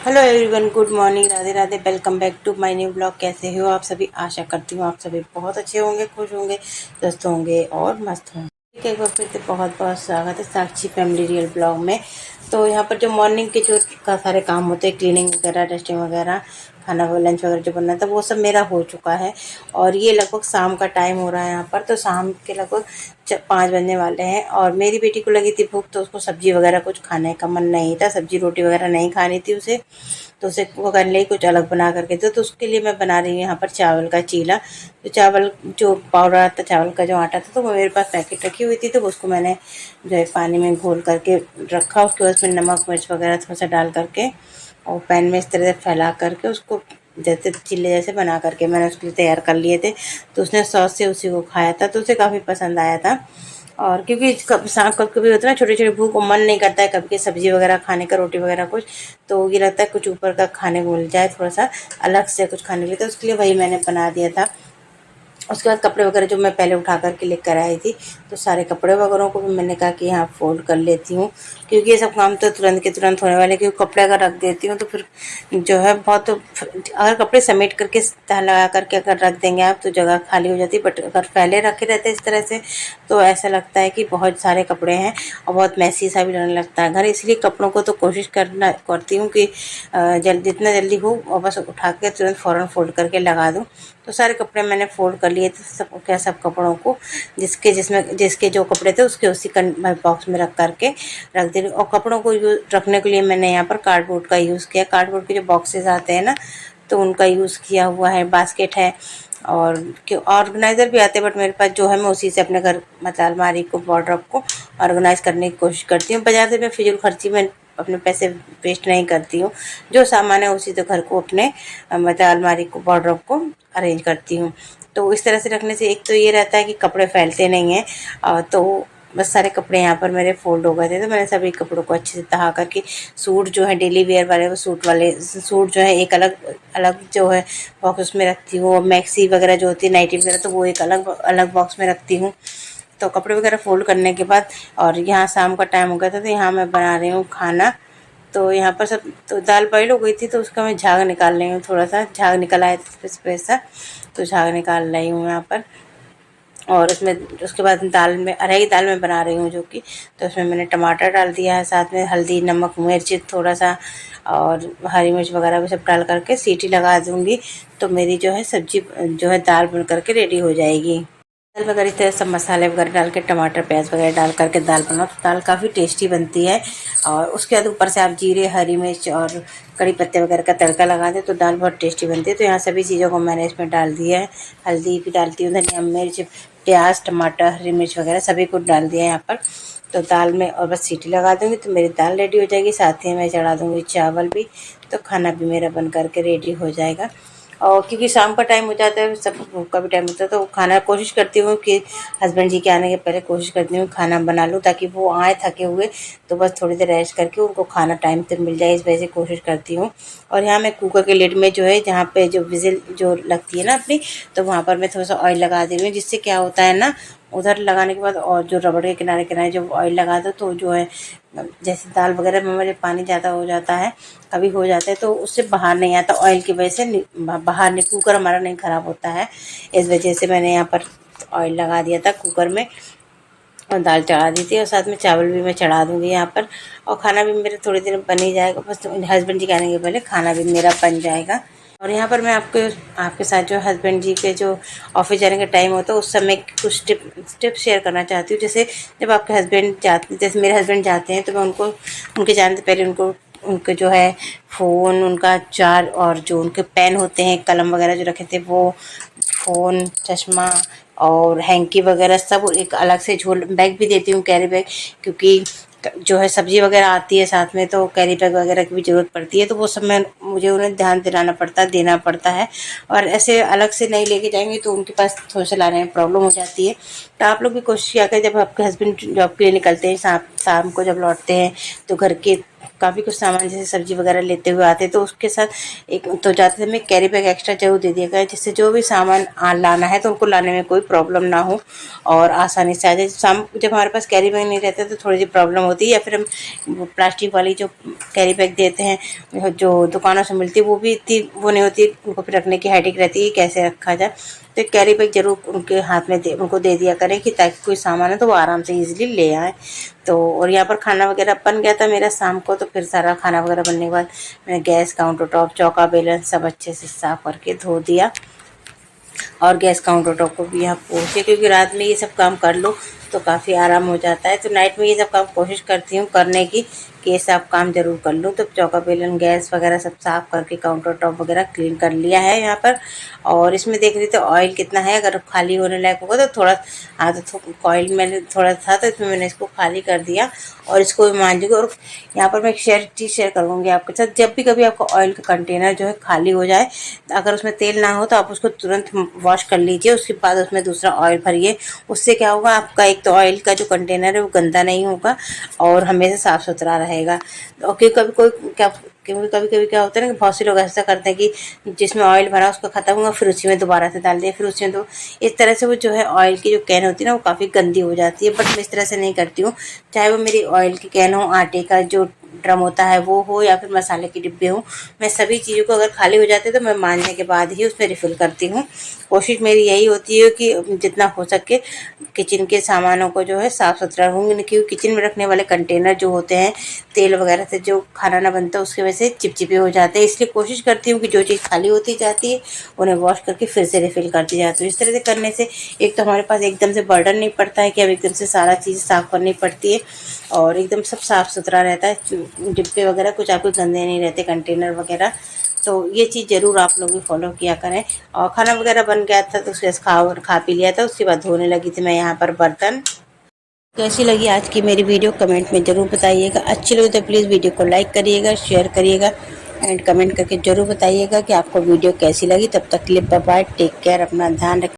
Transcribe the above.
Hello everyone, good morning, Radhe Radhe. Welcome back to my new blog. कैसे हो आप सभी? आशा करती हूँ आप सभी बहुत अच्छे होंगे, खुश होंगे, स्वस्थ होंगे और मस्त होंगे। ठीक है, एक बार फिर से बहुत बहुत स्वागत है साक्षी फैमिली रियल ब्लॉग में। तो यहाँ पर जो मॉर्निंग के जो का सारे काम होते हैं, क्लीनिंग वगैरह, डस्टिंग वगैरह, खाना लंच वगैरह जो बनना था वो सब मेरा हो चुका है। और ये लगभग शाम का टाइम हो रहा है यहाँ पर। तो शाम के लगभग 5 बजने वाले हैं और मेरी बेटी को लगी थी भूख, तो उसको सब्जी वगैरह कुछ खाने का मन नहीं था, सब्जी रोटी वगैरह नहीं खानी थी उसे। तो उसे वो करने लिए कुछ अलग बना करके दो। तो उसके लिए मैं बना रही हूँ यहाँ पर चावल का चीला। तो चावल जो पाउडर आता, चावल का जो आटा था, तो वो मेरे पास पैकेट रखी हुई थी, तो उसको मैंने जो है पानी में घोल करके रखा। उसके बाद उसमें नमक मिर्च वगैरह थोड़ा सा डाल करके और पैन में इस तरह से फैला करके उसको जैसे चिल्ले जैसे बना करके मैंने उसके लिए तैयार कर लिए थे। तो उसने सॉस से उसी को खाया था, तो उसे काफ़ी पसंद आया था। और क्योंकि कभी कभी होता है ना, छोटी छोटी भूख को मन नहीं करता है कभी के सब्जी वगैरह खाने का, रोटी वगैरह कुछ। तो ये लगता है कुछ ऊपर का खाने को मिल जाए, थोड़ा सा अलग से कुछ खाने के लिए। तो उसके लिए वही मैंने बना दिया था। उसके बाद कपड़े वगैरह जो मैं पहले उठा करके लेकर आई थी, तो सारे कपड़े वगैरह को भी मैंने कहा कि यहाँ फोल्ड कर लेती हूँ, क्योंकि ये सब काम तो तुरंत के तुरंत होने वाले। क्योंकि कपड़े अगर रख देती हूँ तो फिर जो है बहुत, अगर कपड़े समेट करके तह लगा करके अगर रख देंगे आप तो जगह खाली हो जाती है। बट अगर फैले रखे रहते इस तरह से तो ऐसा लगता है कि बहुत सारे कपड़े हैं और बहुत मैसी सा भी लगने लगता है घर। इसलिए कपड़ों को तो कोशिश करती हूँ कि जितना जल्दी हो और बस उठा के तुरंत फ़ौरन फोल्ड करके लगा दूँ। तो सारे कपड़े मैंने फोल्ड कर लिए थे, सब कपड़ों को जिसके जो कपड़े थे उसके उसी बॉक्स में रख करके रख दे रही हूँ। और कपड़ों को रखने के लिए मैंने यहाँ पर कार्डबोर्ड का यूज़ किया। कार्डबोर्ड के जो बॉक्सेस आते हैं ना, तो उनका यूज़ किया हुआ है। बास्केट है और ऑर्गेनाइज़र भी आते हैं, बट मेरे पास जो है मैं उसी से अपने घर मतलब अलमारी को, वार्डरोब को ऑर्गेनाइज करने की कोशिश करती हूँ। बाजार से मैं फिजूल खर्ची में अपने पैसे वेस्ट नहीं करती हूँ। जो सामान है उसी से घर को अपने मतलब अलमारी को, वार्डरोब को अरेंज करती हूँ। तो इस तरह से रखने से एक तो ये रहता है कि कपड़े फैलते नहीं हैं। तो बस सारे कपड़े यहाँ पर मेरे फोल्ड हो गए थे, तो मैंने सभी कपड़ों को अच्छे से तहा करके, सूट जो है डेली वेयर वाले, वो सूट जो है एक अलग अलग जो है बॉक्स में रखती हूँ। और मैक्सी वगैरह जो होती है, नाइटी वगैरह, तो वो एक अलग अलग बॉक्स में रखती हूँ। तो कपड़े वगैरह फोल्ड करने के बाद और यहाँ शाम का टाइम हो गया था, तो यहाँ मैं बना रही हूँ खाना। तो यहाँ पर सब, तो दाल बॉईल हो गई थी, तो उसका मैं झाग निकाल रही हूँ। थोड़ा सा झाग निकल आया सा, तो झाग निकाल रही हूँ यहाँ पर। और उसमें उसके बाद दाल में, अरहर की दाल में बना रही हूँ जो कि, तो उसमें मैंने टमाटर डाल दिया है, साथ में हल्दी, नमक, मिर्च थोड़ा सा और हरी मिर्च वगैरह भी सब डाल करके सीटी लगा दूँगी। तो मेरी जो है सब्जी जो है दाल बन करके रेडी हो जाएगी। दाल वगैरह इस तरह सब मसाले वगैरह डाल के, टमाटर प्याज वगैरह डाल करके दाल बनाओ तो दाल काफ़ी टेस्टी बनती है। और उसके बाद ऊपर से आप जीरे, हरी मिर्च और कड़ी पत्ते वगैरह का तड़का लगा दें तो दाल बहुत टेस्टी बनती है। तो यहाँ सभी चीज़ों को मैंने इसमें डाल दिया है। हल्दी भी डालती हूँ, धनिया, मिर्च, प्याज, टमाटर, हरी मिर्च वगैरह सभी कुछ डाल दिया है यहाँ पर। तो दाल में और बस सीटी लगा दूँगी तो मेरी दाल रेडी हो जाएगी। साथ ही मैं चढ़ा दूँगी चावल भी, तो खाना भी मेरा बन करके रेडी हो जाएगा। और क्योंकि शाम का टाइम हो जाता है, सब का भी टाइम होता है, तो खाना कोशिश करती हूँ कि हस्बैंड जी के आने के पहले कोशिश करती हूँ खाना बना लूँ, ताकि वो आए थके हुए तो बस थोड़ी देर रेस्ट करके उनको खाना टाइम से मिल जाए, इस वजह से कोशिश करती हूँ। और यहाँ मैं कुकर के लिड में जो है, जहाँ पे जो विजिल जो लगती है ना अपनी, तो वहाँ पर मैं थोड़ा सा ऑयल लगा दे रही हूँ, जिससे क्या होता है ना, उधर लगाने के बाद और जो रबड़ के किनारे किनारे जो ऑयल लगा दो तो जो है, जैसे दाल वगैरह में मुझे पानी ज़्यादा हो जाता है, कभी हो जाता है, तो उससे बाहर नहीं आता ऑयल की वजह से, बाहर नहीं, कुकर हमारा नहीं ख़राब होता है। इस वजह से मैंने यहाँ पर ऑयल लगा दिया था कुकर में और दाल चढ़ा दी थी। और साथ में चावल भी मैं चढ़ा दूँगी यहाँ पर। और खाना भी मेरा थोड़ी देर में बन ही जाएगा, बस हस्बैंड जी के आने के पहले खाना भी मेरा बन जाएगा। और यहाँ पर मैं आपके साथ जो हस्बैंड जी के जो ऑफिस जाने का टाइम होता है उस समय कुछ टिप्स शेयर करना चाहती हूँ। जैसे जब आपके हस्बैंड जाते, जैसे मेरे हस्बैंड जाते हैं, तो मैं उनको, उनके जाने से पहले उनको, उनके जो है फ़ोन, उनका चार्ज और जो उनके पेन होते हैं, कलम वगैरह जो रखे थे वो, फ़ोन, चश्मा और हैंकी वगैरह सब एक अलग से झोल बैग भी देती हूँ, कैरी बैग। क्योंकि जो है सब्जी वगैरह आती है साथ में, तो कैरी बैग वगैरह की भी ज़रूरत पड़ती है, तो वो सब मैं, मुझे उन्हें ध्यान दिलाना पड़ता है, देना पड़ता है। और ऐसे अलग से नहीं लेके जाएंगे तो उनके पास थोड़ा सा लाने में प्रॉब्लम हो जाती है। तो आप लोग भी कोशिश किया करें, जब आपके हस्बैंड जॉब के लिए निकलते हैं, शाम शाम को जब लौटते हैं, तो घर के काफ़ी कुछ सामान जैसे सब्जी वगैरह लेते हुए आते तो उसके साथ एक तो जाते समय कैरी बैग एक्स्ट्रा जरूर दे दिया गया, जिससे जो भी सामान लाना है तो उनको लाने में कोई प्रॉब्लम ना हो और आसानी से आ जाए। जब हमारे पास कैरी बैग नहीं रहता तो थोड़ी सी प्रॉब्लम होती है, या फिर हम प्लास्टिक वाली जो कैरी बैग देते हैं जो दुकानों से मिलती है वो भी इतनी वो नहीं होती, उनको फिर रखने की हेडेक रहती है कैसे रखा जाए। तो कैरी बैग जरूर उनके हाथ में उनको दे दिया करें कि ताकि कोई सामान है तो वो आराम से ईजिली ले आए। तो और यहाँ पर खाना वगैरह बन गया था मेरा शाम को, तो फिर सारा खाना वगैरह बनने के बाद मैंने गैस, काउंटर टॉप, चौका, बेलन सब अच्छे से साफ करके धो दिया और गैस काउंटर टॉप को भी यहाँ पोंछ दिया, क्योंकि रात में ये सब काम कर लो तो काफ़ी आराम हो जाता है। तो नाइट में ये सब काम कोशिश करती हूँ करने की कि ये सब काम जरूर कर लूँ। तो चौका, बेलन, गैस वगैरह सब साफ करके काउंटर टॉप वगैरह क्लीन कर लिया है यहाँ पर। और इसमें देख रही तो ऑयल कितना है, अगर खाली होने लायक होगा तो थोड़ा तो ऑयल मैंने थोड़ा था तो इसमें मैंने इसको खाली कर दिया और इसको भी मांजूंगी। और यहाँ पर मैं एक चीज़ शेयर करूँगी आपके साथ, जब भी कभी आपका ऑयल का कंटेनर जो है खाली हो जाए, अगर उसमें तेल ना हो तो आप उसको तुरंत वॉश कर लीजिए, उसके बाद उसमें दूसरा ऑयल भरिए। उससे क्या होगा, आपका एक तो ऑयल का जो कंटेनर है वो गंदा नहीं होगा और हमेशा साफ़ सुथरा रहेगा। और क्योंकि कभी कभी क्या होता है ना कि बहुत से लोग ऐसा करते हैं कि जिसमें ऑयल भरा उसका ख़त्म हुआ फिर उसी में दोबारा से डाल दिया, फिर उसी में तो इस तरह से वो जो है ऑयल की जो कैन होती है ना वो काफ़ी गंदी हो जाती है। बट मैं इस तरह से नहीं करती हूँ, चाहे वो मेरी ऑयल की कैन हो, आटे का जो ड्रम होता है वो हो, या फिर मसाले के डिब्बे हो, मैं सभी चीज़ों को अगर खाली हो जाते तो मैं मांजने के बाद ही उसमें रिफ़िल करती हूँ। कोशिश मेरी यही होती है कि जितना हो सके किचन के सामानों को जो है साफ़ सुथरा रखूँगी, क्योंकि किचन में रखने वाले कंटेनर जो होते हैं तेल वगैरह से जो खाना ना बनता उसकी वजह से चिपचिपे हो जाते हैं। इसलिए कोशिश करती हूँ कि जो चीज़ खाली होती जाती है उन्हें वॉश करके फिर से रिफ़िल करती जाती हूँ। इस तरह से करने से एक तो हमारे पास एकदम से बर्डन नहीं पड़ता है कि अब एकदम से सारा चीज़ साफ़ करनी पड़ती है और एकदम सब साफ़ सुथरा रहता है, डिब्बे वगैरह कुछ आपके गंदे नहीं रहते, कंटेनर वगैरह। तो ये चीज़ ज़रूर आप लोग भी फॉलो किया करें। और खाना वगैरह बन गया था तो उसके खा पी लिया था, उसके बाद धोने लगी थी मैं यहाँ पर बर्तन। कैसी लगी आज की मेरी वीडियो कमेंट में ज़रूर बताइएगा। अच्छी लगी तो प्लीज़ वीडियो को लाइक करिएगा, शेयर करिएगा एंड कमेंट करके ज़रूर बताइएगा कि आपको वीडियो कैसी लगी। तब तक के लिए बाय बाय, टेक केयर, अपना ध्यान रखिए।